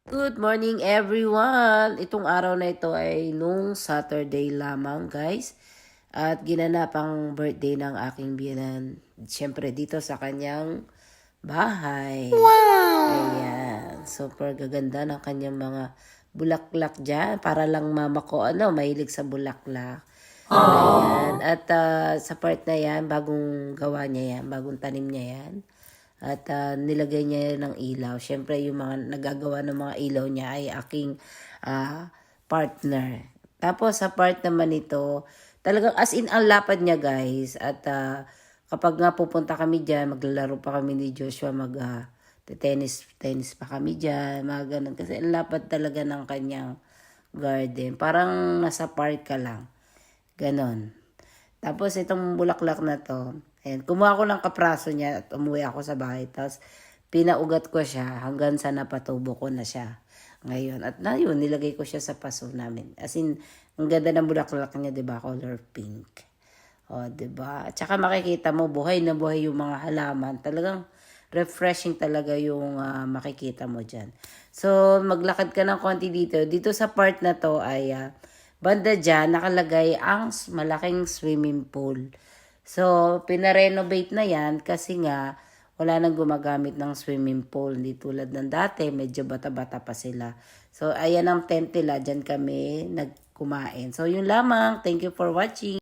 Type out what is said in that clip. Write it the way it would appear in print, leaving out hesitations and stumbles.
Good morning everyone! Itong araw na ito ay nung Saturday lamang guys. At ginanap ang birthday ng aking biyenan. Siyempre dito sa kanyang bahay. Wow! Ayan. Super gaganda ng kanyang mga bulaklak dyan. Para lang mama ko mahilig sa bulaklak. Ayan. At sa part na yan, bagong gawa niya yan. Bagong tanim niya yan. At nilagay niya ng ilaw. Siyempre, yung mga nagagawa ng mga ilaw niya ay aking partner. Tapos, sa part naman ito, talagang as in, ang lapad niya, guys. At kapag nga pupunta kami dyan, maglalaro pa kami ni Joshua, tennis pa kami dyan, mga ganun. Kasi ang lapad talaga ng kanyang garden. Parang nasa park ka lang. Ganon. Tapos itong bulaklak na to, ayan, kumuha ko ng kapraso niya at umuwi ako sa bahay. Tapos pinaugat ko siya hanggang sa napatubo ko na siya ngayon. At na yun, nilagay ko siya sa paso namin. As in, ang ganda ng bulaklak niya, 'di ba? Color pink. O, 'di ba? At saka makikita mo, buhay na buhay yung mga halaman. Talagang refreshing talaga yung makikita mo dyan. So, maglakad ka ng konti dito. Dito sa part na to ay banda dyan, nakalagay ang malaking swimming pool. So, pinarenovate na yan kasi nga, wala nang gumagamit ng swimming pool. Hindi tulad ng dati, medyo bata-bata pa sila. So, ayan ang tent nila. Dyan kami nagkumain. So, yun lamang. Thank you for watching.